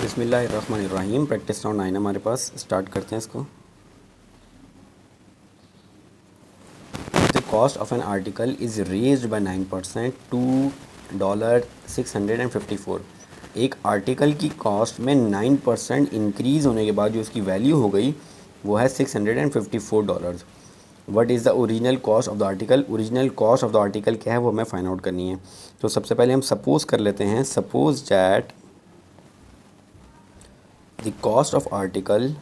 बिस्मिल्लाहिर्रहमानिर्रहीम। Practice round 9 हमारे पास, start करते हैं इसको। The cost of an article is raised by 9% to $654। एक आर्टिकल की कॉस्ट में 9% इंक्रीज़ होने के बाद जो उसकी वैल्यू हो गई वो है $654। What is the original cost of the article. Original cost of the article क्या है वो हमें फाइंड आउट करनी है। तो सबसे पहले हम सपोज़ कर लेते हैं, suppose that the cost of article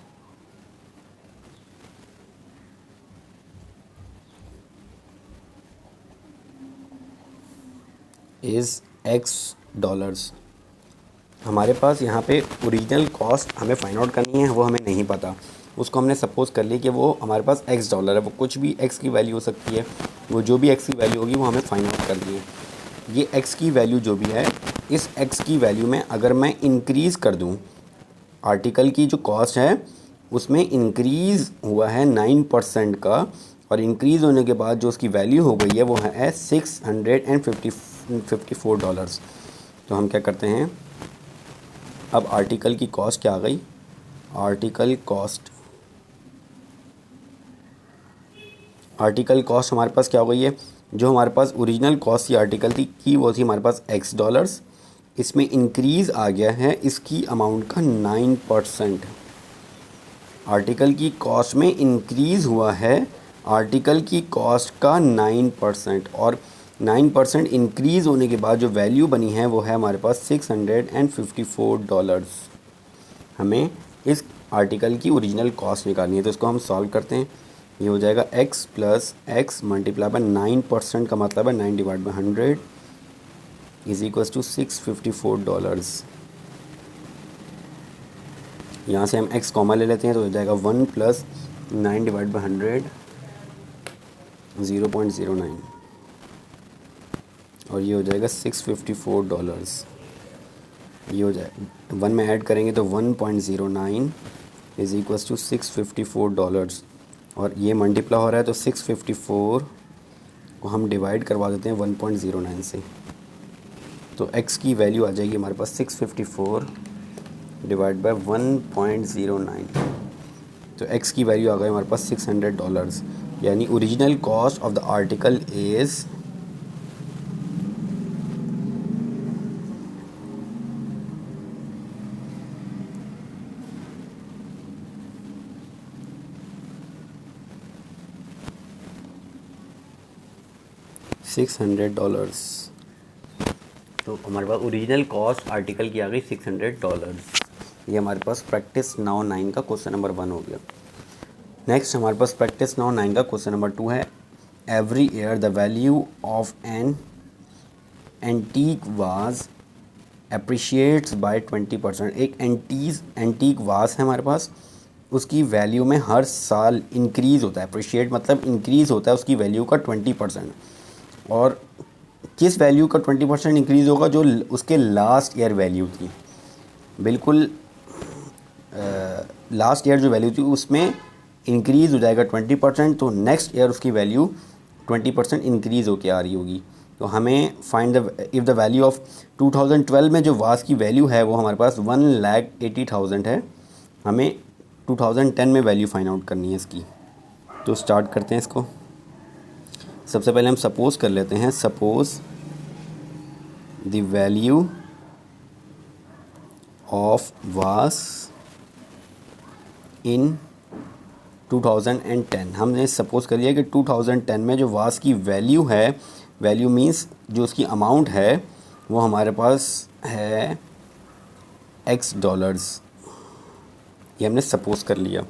is X dollars. हमारे पास यहाँ पे ओरिजिनल कॉस्ट हमें फाइंड आउट करनी है, वो हमें नहीं पता। उसको हमने सपोज़ कर ली कि वो हमारे पास X डॉलर है। वो कुछ भी X की वैल्यू हो सकती है, वो जो भी X की वैल्यू होगी वो हमें फाइंड आउट करनी है। ये X की वैल्यू जो भी है, इस X की वैल्यू में अगर मैं इंक्रीज़ कर दूँ, आर्टिकल की जो कॉस्ट है उसमें इंक्रीज़ हुआ है 9% का, और इंक्रीज़ होने के बाद जो उसकी वैल्यू हो गई है वो है $654। तो हम क्या करते हैं, अब आर्टिकल की कॉस्ट क्या आ गई, आर्टिकल कॉस्ट हमारे पास क्या हो गई है, जो हमारे पास ओरिजिनल कॉस्ट थी आर्टिकल की वो थी हमारे पास X डॉलर्स। इसमें इंक्रीज़ आ गया है इसकी अमाउंट का 9%। आर्टिकल की कॉस्ट में इंक्रीज़ हुआ है आर्टिकल की कॉस्ट का 9%, और 9% इंक्रीज़ होने के बाद जो वैल्यू बनी है वो है हमारे पास $654। हमें इस आर्टिकल की ओरिजिनल कॉस्ट निकालनी है। तो इसको हम सॉल्व करते हैं। ये हो जाएगा x plus x multiply by 9% का मतलब है 9/100 इज़ इक्वल्स टू $654। यहाँ से हम x कॉमा ले लेते हैं तो हो जाएगा 1 प्लस 9/100 0.09, और ये हो जाएगा $654। ये हो जाए 1 में ऐड करेंगे तो 1.09 इज़ इक्वल्स टू $654, और ये मल्टीप्लाई हो रहा है तो 654 को हम डिवाइड करवा देते हैं 1.09 से। तो x की वैल्यू आ जाएगी हमारे पास 654 डिवाइड बाय 1.09। तो x की वैल्यू आ गई हमारे पास $600, यानी original cost of the article is $600। तो हमारे पास ओरिजिनल कॉस्ट आर्टिकल की आ गई $600। ये हमारे पास प्रैक्टिस नाउ 9 का क्वेश्चन नंबर 1 हो गया। नेक्स्ट हमारे पास प्रैक्टिस नाउ 9 का क्वेश्चन नंबर 2 है। Every year the value of an antique was appreciates by 20%। एक एंटीक वाज है हमारे पास, उसकी वैल्यू में हर साल इंक्रीज़ होता है। अप्रिशिएट मतलब इंक्रीज़ होता है उसकी वैल्यू का 20%। और किस वैल्यू का 20% इंक्रीज़ होगा, जो उसके लास्ट ईयर वैल्यू थी, बिल्कुल लास्ट ईयर जो वैल्यू थी उसमें इंक्रीज़ हो जाएगा 20%। तो नेक्स्ट ईयर उसकी वैल्यू 20% इंक्रीज़ होके आ रही होगी। तो हमें find the if the value of 2012 में जो वास की वैल्यू है वो हमारे पास 1,80,000 है। हमें 2010 में वैल्यू फाइंड आउट करनी है इसकी। तो स्टार्ट करते हैं इसको। सबसे पहले हम सपोज़ कर लेते हैं, सपोज़ द वैल्यू ऑफ वास इन 2010। हमने सपोज़ कर लिया कि 2010 में जो वास की वैल्यू है, वैल्यू मीन्स जो उसकी अमाउंट है वो हमारे पास है X डॉलर्स। ये हमने सपोज़ कर लिया।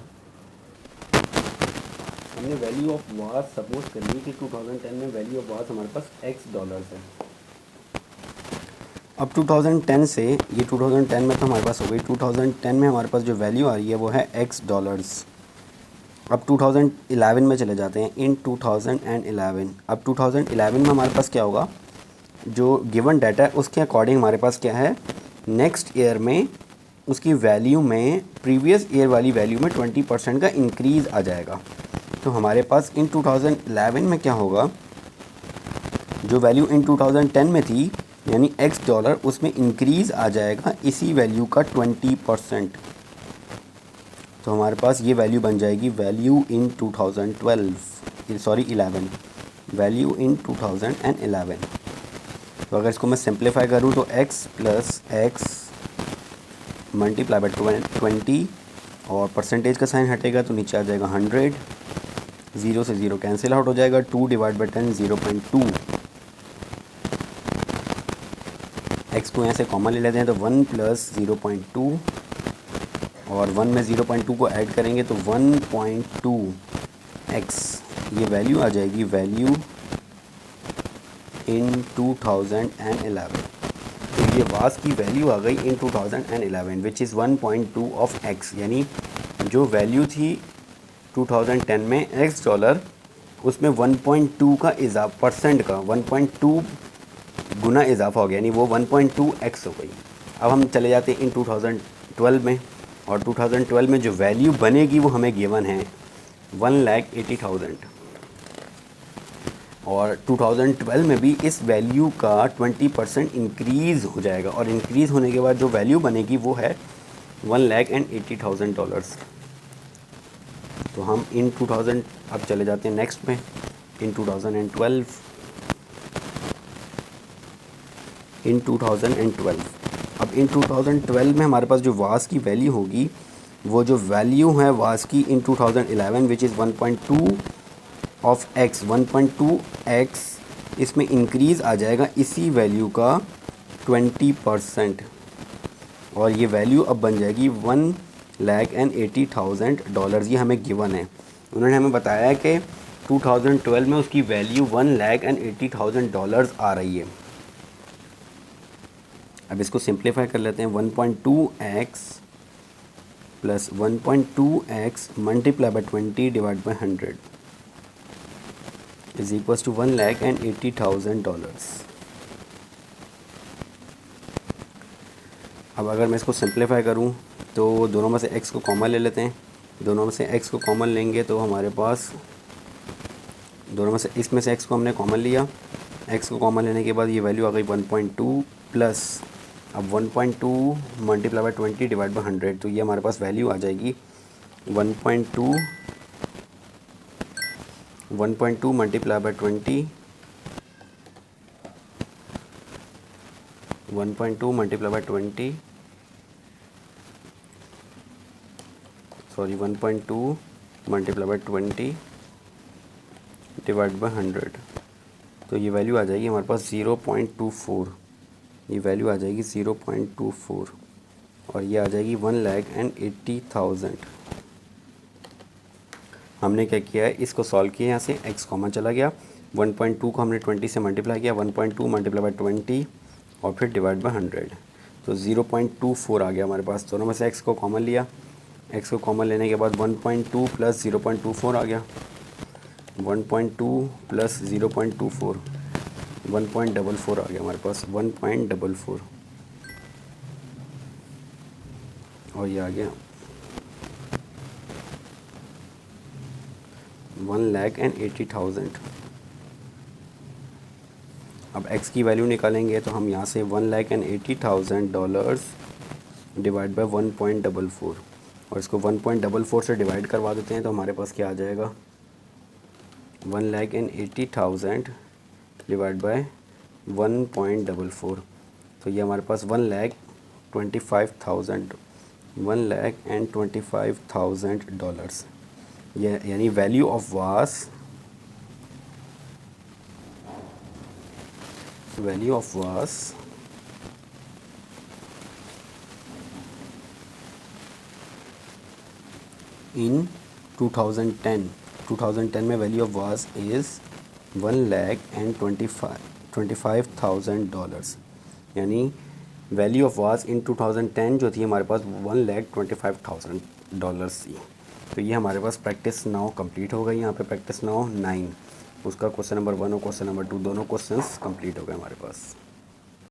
हमने वैल्यू ऑफ वास सपोज़ कर ली कि 2010 में वैल्यू ऑफ वास हमारे पास X डॉलर्स है। अब 2010 से, ये 2010 में तो हमारे पास हो गई, 2010 में हमारे पास जो वैल्यू आ रही है वो है X डॉलर्स। अब 2011 में चले जाते हैं। इन 2011, अब 2011 में हमारे पास क्या होगा, जो गिवन डाटा है उसके अकॉर्डिंग हमारे पास क्या है, नेक्स्ट ईयर में उसकी वैल्यू में प्रीवियस ईयर वाली वैल्यू में 20% का इंक्रीज़ आ जाएगा। तो हमारे पास इन 2011 में क्या होगा, जो वैल्यू इन 2010 में थी यानी एक्स डॉलर उसमें इंक्रीज़ आ जाएगा इसी वैल्यू का 20%। तो हमारे पास ये वैल्यू बन जाएगी वैल्यू इन 11, वैल्यू इन 2011। तो अगर इसको मैं सिंप्लीफाई करूँ तो x plus x multiply by 20 और परसेंटेज का साइन हटेगा तो नीचे आ जाएगा 100, 0 से 0 कैंसिल आउट हो जाएगा, 2 डिवाइड बाई 10 0.2। x को यहाँ से कॉमन ले लेते हैं तो 1 प्लस 0.2 और 1 में 0.2 को ऐड करेंगे तो 1.2x ये वैल्यू आ जाएगी वैल्यू इन 2011। तो ये वास की वैल्यू आ गई इन 2011 विच इज़ 1.2 ऑफ x, यानी जो वैल्यू थी 2010 में x डॉलर उसमें 1.2 का परसेंट का 1.2 गुना इजाफा हो गया, यानी वो 1.2x हो गई। अब हम चले जाते हैं इन 2012 में, और 2012 में जो वैल्यू बनेगी वो हमें गिवन है 1,80,000। और 2012 में भी इस वैल्यू का 20% इंक्रीज़ हो जाएगा, और इंक्रीज़ होने के बाद जो वैल्यू बनेगी वो है $1,80,000। तो हम इन 2000 अब चले जाते हैं नेक्स्ट में इन 2012। अब इन 2012 में हमारे पास जो वास की वैल्यू होगी वो जो वैल्यू है वास की इन 2011 which is 1.2 of x, 1.2x इसमें इंक्रीज़ आ जाएगा इसी वैल्यू का 20%, और ये वैल्यू अब बन जाएगी $1,80,000। ये हमें गिवन है, उन्होंने हमें बताया कि 2012 में उसकी वैल्यू $1,80,000 आ रही है। अब इसको सिंप्लीफाई कर लेते हैं, 1.2x plus 1.2x multiply by 20 divide by 100 is equals to $1,80,000। अब अगर मैं इसको सिंप्लीफाई करूं तो दोनों में से x को कॉमन ले लेते हैं, दोनों में से x को कॉमन लेंगे तो हमारे पास दोनों में से इसमें से x को हमने कॉमन लिया, x को कॉमन लेने के बाद ये वैल्यू आ गई 1.2 प्लस अब 1.2 मल्टीप्लाई बाई 20 डिवाइड बाई 100, तो ये हमारे पास वैल्यू आ जाएगी 1.2 multiply by 20 1.2 multiply by 20 1.2 multiply by 20 divide by 100, तो ये वैल्यू आ जाएगी हमारे पास 0.24। ये वैल्यू आ जाएगी 0.24 और ये आ जाएगी 1,80,000। हमने क्या किया है, इसको सॉल्व किया, यहाँ से x कॉमन चला गया, 1.2 को हमने 20 से मल्टीप्लाई किया, 1.2 मल्टीप्लाई बाई 20 और फिर डिवाइड बाई 100, तो 0.24 आ गया हमारे पास। दोनों में से x को कॉमन लिया, x को कॉमन लेने के बाद 1.2 प्लस 0.24 आ गया, 1.2 प्लस 0.24 1.44 आ गया हमारे पास, 1.44 और ये आ गया 1,80,000। अब x की वैल्यू निकालेंगे तो हम यहाँ से $1,80,000 डिवाइड बाय 1.44 और इसको 1.44 से डिवाइड करवा देते हैं तो हमारे पास क्या आ जाएगा 1,80,000 डिवाइड बाय 1.44, तो ये हमारे पास 1,25,000 ये यानी वैल्यू ऑफ वास इन 2010 में वैल्यू ऑफ वास इज़ $1,25,000, यानी वैल्यू ऑफ वास इन 2010 जो थी हमारे पास $1,25,000 थी। तो ये हमारे पास प्रैक्टिस नाउ कंप्लीट हो गई। यहाँ पे प्रैक्टिस नाउ 9 उसका क्वेश्चन नंबर 1 और क्वेश्चन नंबर 2 दोनों क्वेश्चंस कंप्लीट हो गए हमारे पास।